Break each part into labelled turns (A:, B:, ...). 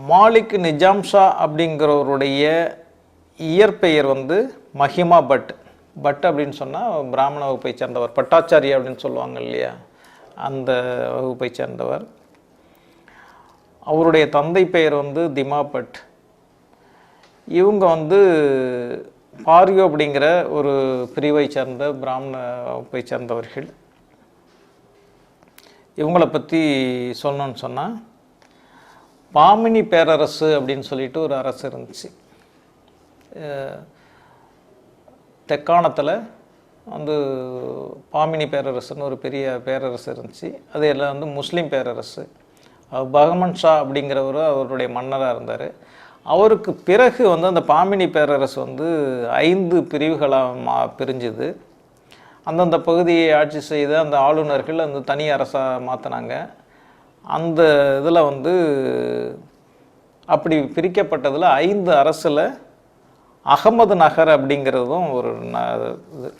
A: மாலிக் நிஜாம் ஷா அப்படிங்கிறவருடைய இயற்பெயர் வந்து Mahima but. But அப்படின்னு சொன்னால் பிராமண வகுப்பை சேர்ந்தவர், பட்டாச்சாரியா அப்படின்னு சொல்லுவாங்க இல்லையா, அந்த வகுப்பை சேர்ந்தவர். அவருடைய தந்தை பெயர் வந்து திமா பட். இவங்க வந்து பார்யோ அப்படிங்கிற ஒரு பிரிவை சேர்ந்த பிராமண வகுப்பை சேர்ந்தவர்கள். இவங்களை பற்றி சொல்லணும்னு சொன்னால், பாமினி பேரரசு அப்படின்னு சொல்லிட்டு ஒரு அரசு இருந்துச்சு. தெக்காணத்தில் வந்து பாமினி பேரரசுன்னு ஒரு பெரிய பேரரசு இருந்துச்சு. அது எல்லாம் வந்து முஸ்லீம் பேரரசு. பகமன் ஷா அப்படிங்கிறவர் அவருடைய மன்னராக இருந்தார். அவருக்கு பிறகு வந்து அந்த பாமினி பேரரசு வந்து 5 பிரிவுகளாக பிரிஞ்சுது. அந்தந்த பகுதியை ஆட்சி செய்த அந்த ஆளுநர்கள் அந்த தனி அரசாக மாற்றினாங்க. அந்த இதில் வந்து அப்படி பிரிக்கப்பட்டதில் 5 அரசில் அகமது நகர் அப்படிங்கிறதும் ஒரு இது.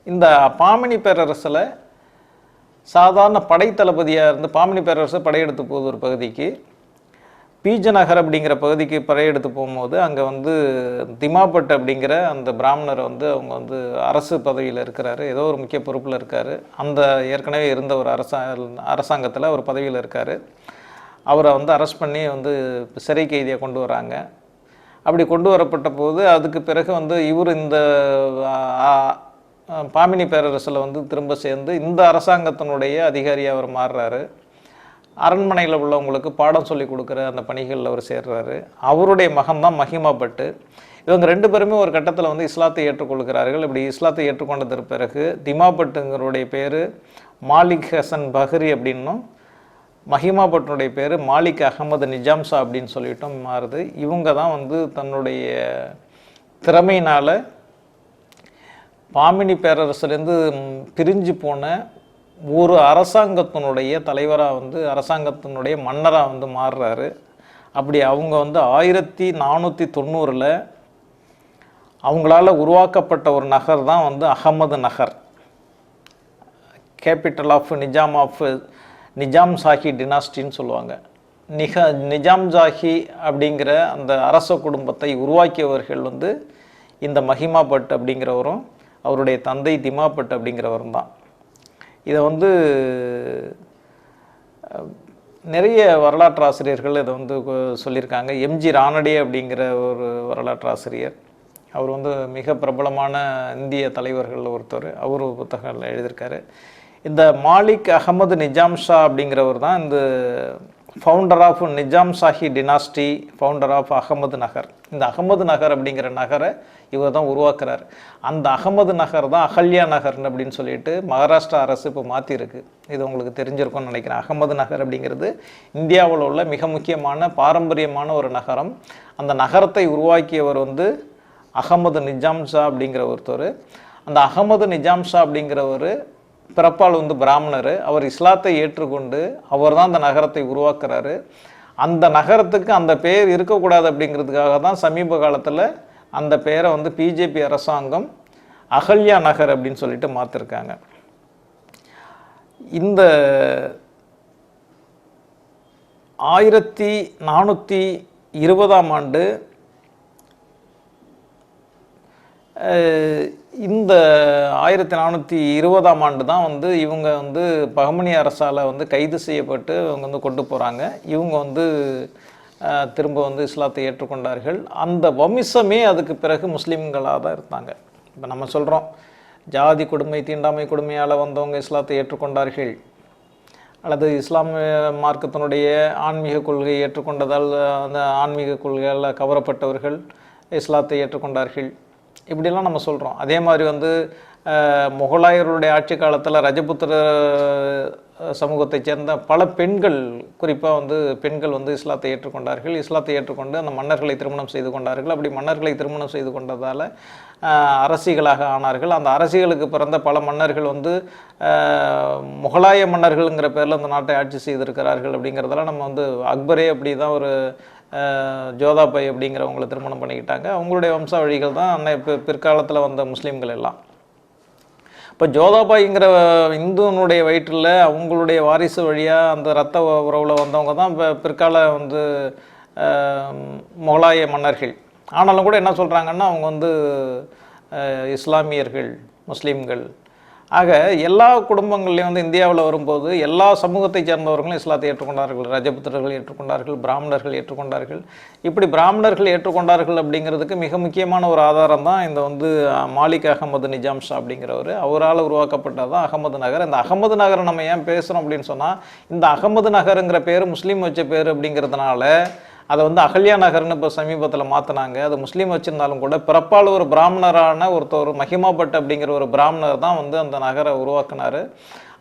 A: இந்த பாமினி பேரரசில் சாதாரண படைத்தளபதியாக இருந்து பாமினி பேரரசு படையெடுத்து போகுது ஒரு பகுதிக்கு. பீஜநகர் அப்படிங்கிற பகுதிக்கு படையெடுத்து போகும்போது அங்கே வந்து திமாபட் அப்படிங்கிற அந்த பிராமணரை வந்து அவங்க வந்து அரசு பதவியில் இருக்கிறாரு, ஏதோ ஒரு முக்கிய பொறுப்பில் இருக்கார். அந்த ஏற்கனவே இருந்த ஒரு அரசாங்கத்தில் ஒரு பதவியில் இருக்கார். அவரை வந்து அரெஸ்ட் பண்ணி வந்து சிறை கைதியை கொண்டு வராங்க. அப்படி கொண்டு வரப்பட்ட போது அதுக்கு பிறகு வந்து இவர் இந்த பாமினி பேரரசில் வந்து திரும்ப சேர்ந்து இந்த அரசாங்கத்தினுடைய அதிகாரியாக அவர் மாறுறாரு. அரண்மனையில் உள்ளவங்களுக்கு பாடம் சொல்லி கொடுக்குற அந்த பணிகளில் அவர் சேர்றாரு. அவருடைய மகன்தான் மஹிமா பட்டு. இவங்க 2 பேருமே ஒரு கட்டத்தில் வந்து இஸ்லாத்தை ஏற்றுக்கொள்கிறார்கள். இப்படி இஸ்லாத்தை ஏற்றுக்கொண்டதற்கு பிறகு திமா பட்டுங்கிறோடைய பேர் மாலிக் ஹசன் பஹ்ரி அப்படின்னும், மஹிமா பட்டுனுடைய பேர் மாலிக் அகமது நிஜாம் ஷா அப்படின்னு சொல்லிட்டும் மாறுது. இவங்க தான் வந்து தன்னுடைய திறமையினால் பாமினி பேரரசுலேருந்து பிரிஞ்சு போன ஒரு அரசாங்கத்தினுடைய தலைவராக வந்து அரசாங்கத்தினுடைய மன்னராக வந்து மாறுறாரு. அப்படி அவங்க வந்து 1490 அவங்களால உருவாக்கப்பட்ட ஒரு நகர் தான் வந்து அகமது நகர், கேபிட்டல் ஆஃப் நிஜாம் ஷாஹி டினாஸ்டின்னு சொல்லுவாங்க. நிஜாம் ஷாஹி அப்படிங்கிற அந்த அரச குடும்பத்தை உருவாக்கியவர்கள் வந்து இந்த மஹிமா பட் அப்படிங்கிறவரும் அவருடைய தந்தை திமா பட் அப்படிங்கிறவரும் தான். இதை வந்து நிறைய வரலாற்று ஆசிரியர்கள் இதை வந்து சொல்லியிருக்காங்க. எம்ஜி ரானடே அப்படிங்கிற ஒரு வரலாற்று ஆசிரியர், அவர் வந்து மிக பிரபலமான இந்திய தலைவர்கள் ஒருத்தர், அவர் புத்தகங்கள் எழுதியிருக்காரு. இந்த மாலிக் அகமது நிஜாம் ஷா அப்படிங்கிறவர் தான் இந்த founder of Nizam Shahi dynasty, founder of Ahmednagar. இந்த அகமது நகர் அப்படிங்கிற நகரை இவர் தான் உருவாக்குறார். அந்த அகமது நகர் தான் அகல்யா நகர்னு அப்படின்னு சொல்லிட்டு மகாராஷ்டிரா அரசு இப்போ மாற்றிருக்கு. இது உங்களுக்கு தெரிஞ்சிருக்கும்னு நினைக்கிறேன். அகமது நகர் அப்படிங்கிறது இந்தியாவில் உள்ள மிக முக்கியமான பாரம்பரியமான ஒரு நகரம். அந்த நகரத்தை உருவாக்கியவர் வந்து அகமது நிஜாம் ஷா அப்படிங்கிற ஒருத்தர். அந்த அகமது நிஜாம் ஷா அப்படிங்கிறவர் பிறப்பால் வந்து பிராமணர். அவர் இஸ்லாத்தை ஏற்றுக்கொண்டு அவர் தான் அந்த நகரத்தை உருவாக்குறாரு. அந்த நகரத்துக்கு அந்த பெயர் இருக்கக்கூடாது அப்படிங்கிறதுக்காக தான் சமீப காலத்தில் அந்த பெயரை வந்து பிஜேபி அரசாங்கம் அகல்யா நகர் அப்படின்னு சொல்லிட்டு மாற்றிருக்காங்க. இந்த 1420 இந்த 1420 தான் வந்து இவங்க வந்து பகமனி அரசால் வந்து கைது செய்யப்பட்டு அவங்க வந்து கொண்டு போகிறாங்க. இவங்க வந்து திரும்ப வந்து இஸ்லாத்தை ஏற்றுக்கொண்டார்கள். அந்த வம்சமே அதுக்கு பிறகு முஸ்லீம்களாக தான் இருந்தாங்க. இப்போ நம்ம சொல்கிறோம் ஜாதி கொடுமை தீண்டாமை கொடுமையால் வந்தவங்க இஸ்லாத்தை ஏற்றுக்கொண்டார்கள், அல்லது இஸ்லாமிய மார்க்கத்தினுடைய ஆன்மீக கொள்கையை ஏற்றுக்கொண்டதால் அந்த ஆன்மீக கொள்கையால் கவரப்பட்டவர்கள் இஸ்லாத்தை ஏற்றுக்கொண்டார்கள், இப்படிலாம் நம்ம சொல்கிறோம். அதே மாதிரி வந்து முகலாயருடைய ஆட்சி காலத்தில் ரஜபுத்திர சமூகத்தை சேர்ந்த பல பெண்கள், குறிப்பாக வந்து பெண்கள் வந்து இஸ்லாத்தை ஏற்றுக்கொண்டார்கள். இஸ்லாத்தை ஏற்றுக்கொண்டு அந்த மன்னர்களை திருமணம் செய்து கொண்டார்கள். அப்படி மன்னர்களை திருமணம் செய்து கொண்டதால் அரசிகளாக ஆனார்கள். அந்த அரசிகளுக்கு பிறந்த பல மன்னர்கள் வந்து முகலாய மன்னர்கள்ங்கிற பேரில் அந்த நாட்டை ஆட்சி செய்திருக்கிறார்கள். அப்படிங்கிறதெல்லாம் நம்ம வந்து அக்பரே அப்படி தான் ஒரு ஜோதாபாய் அப்படிங்கிறவங்களை திருமணம் பண்ணிக்கிட்டாங்க. அவங்களுடைய வம்சாவழிகள் தான் பிற்காலத்தில் வந்த முஸ்லீம்கள் எல்லாம். இப்போ ஜோதாபாய்ங்கிற இந்துனுடைய வயிற்றில் அவங்களுடைய வாரிசு வழியாக அந்த இரத்த உறவில் வந்தவங்க தான் இப்போ பிற்கால வந்து முகலாய மன்னர்கள். ஆனாலும் கூட என்ன சொல்கிறாங்கன்னா அவங்க வந்து இஸ்லாமியர்கள், முஸ்லீம்கள். ஆக எல்லா குடும்பங்கள்லையும் வந்து இந்தியாவில் வரும்போது எல்லா சமூகத்தை சேர்ந்தவர்களும் இஸ்லாத்தை ஏற்றுக்கொண்டார்கள். ரஜபுத்திரர்கள் ஏற்றுக்கொண்டார்கள், பிராமணர்கள் ஏற்றுக்கொண்டார்கள். இப்படி பிராமணர்கள் ஏற்றுக்கொண்டார்கள் அப்படிங்கிறதுக்கு மிக முக்கியமான ஒரு ஆதாரம் தான் இந்த வந்து மாலிக் அகமது நிஜாம் ஷா அப்படிங்கிறவர். அவரால் உருவாக்கப்பட்டது தான் அகமது நகர். இந்த அகமது நகரை நம்ம ஏன் பேசுகிறோம் அப்படின்னு சொன்னால், இந்த அகமது நகருங்கிற பேர் முஸ்லீம் வச்ச பேர் அப்படிங்கிறதுனால அதை வந்து அகல்யா நகர்னு இப்போ சமீபத்தில் மாற்றினாங்க. அது முஸ்லீம் வச்சுருந்தாலும் கூட பிறப்பால் ஒரு பிராமணரான ஒருத்தர் மஹிமா பட் அப்படிங்கிற ஒரு பிராமணர் தான் வந்து அந்த நகரை உருவாக்குனார்.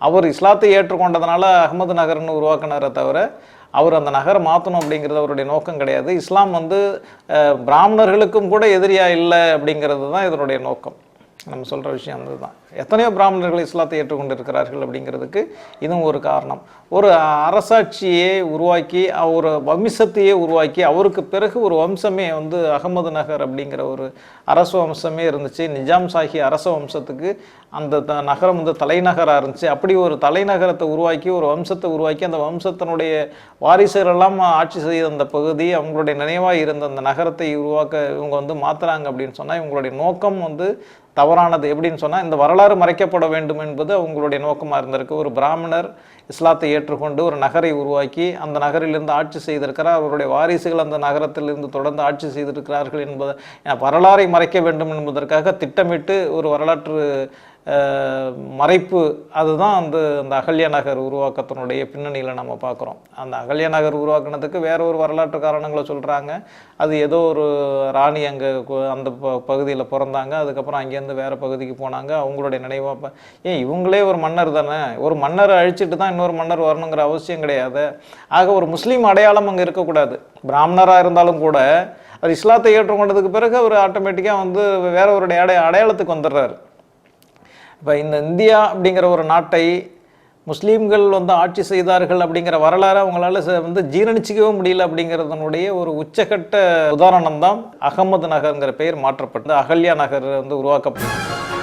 A: அவர் இஸ்லாத்தை ஏற்றுக்கொண்டதுனால அகமது நகர்னு உருவாக்குனாரே தவிர அவர் அந்த நகரை மாற்றணும் அப்படிங்கிறது அவருடைய நோக்கம் கிடையாது. இஸ்லாம் வந்து பிராமணர்களுக்கும் கூட எதிரியாக இல்லை அப்படிங்கிறது தான் இதனுடைய நோக்கம். நம்ம சொல்கிற விஷயம் அதுதான். எத்தனையோ பிராமணர்கள் இஸ்லாத்தை ஏற்றுக்கொண்டு இருக்கிறார்கள் அப்படிங்கிறதுக்கு இதுவும் ஒரு காரணம். ஒரு அரசாட்சியை உருவாக்கி ஒரு வம்சத்தையே உருவாக்கி அவருக்கு பிறகு ஒரு வம்சமே வந்து அகமது நகர் அப்படிங்கிற ஒரு அரச வம்சமே இருந்துச்சு. நிஜாம் ஷாஹி அரச வம்சத்துக்கு அந்த நகரம் வந்து தலைநகராக இருந்துச்சு. அப்படி ஒரு தலைநகரத்தை உருவாக்கி ஒரு வம்சத்தை உருவாக்கி அந்த வம்சத்தினுடைய வாரிசுகளெல்லாம் ஆட்சி செய்த அந்த பகுதி அவங்களுடைய நினைவாக இருந்த அந்த நகரத்தை உருவாக்க இவங்க வந்து மாற்றுறாங்க அப்படின்னு சொன்னால் இவங்களுடைய நோக்கம் வந்து தவறானது. எப்படின்னு சொன்னால் இந்த வரலாறு மறைக்கப்பட வேண்டும் என்பது அவங்களுடைய நோக்கமாக இருந்திருக்கு. ஒரு பிராமணர் இஸ்லாத்தை ஏற்றுக்கொண்டு ஒரு நகரை உருவாக்கி அந்த நகரிலிருந்து ஆட்சி செய்திருக்கிறார். அவருடைய வாரிசுகள் அந்த நகரத்திலிருந்து தொடர்ந்து ஆட்சி செய்திருக்கிறார்கள் என்பதை வரலாறை மறைக்க வேண்டும் என்பதற்காக திட்டமிட்டு ஒரு வரலாற்று மறைப்பு அதுதான் அந்த அகல்யா நகர் உருவாக்கத்தினுடைய பின்னணியில் நம்ம பார்க்குறோம். அந்த அகல்யா நகர் உருவாக்குனதுக்கு வேற ஒரு வரலாற்று காரணங்களை சொல்கிறாங்க. அது ஏதோ ஒரு ராணி அங்கே அந்த பகுதியில் பிறந்தாங்க, அதுக்கப்புறம் அங்கேருந்து வேறு பகுதிக்கு போனாங்க, அவங்களுடைய நினைவாக. இவங்களே ஒரு மன்னர் தானே, ஒரு மன்னரை அழிச்சிட்டு தான் இன்னொரு மன்னர் வரணுங்கிற அவசியம் கிடையாது. ஆக ஒரு முஸ்லீம் அடையாளம் அங்கே இருக்கக்கூடாது. பிராமணராக இருந்தாலும் கூட அவர் இஸ்லாத்தை ஏற்றுக்கொண்டதுக்கு பிறகு அவர் ஆட்டோமேட்டிக்காக வந்து வேற ஒரு அடையாளத்துக்கு வந்துடுறாரு. இப்போ இந்த இந்தியா அப்படிங்கிற ஒரு நாட்டை முஸ்லீம்கள் வந்து ஆட்சி செய்தார்கள் அப்படிங்கிற வரலாறு அவங்களால வந்து ஜீரணிச்சிக்கவே முடியல அப்படிங்கிறதனுடைய ஒரு உச்சகட்ட உதாரணம் தான் அகமது நகர்ங்கிற பெயர் மாற்றப்பட்டு அகல்யா நகர் வந்து உருவாக்கப்பட்டது.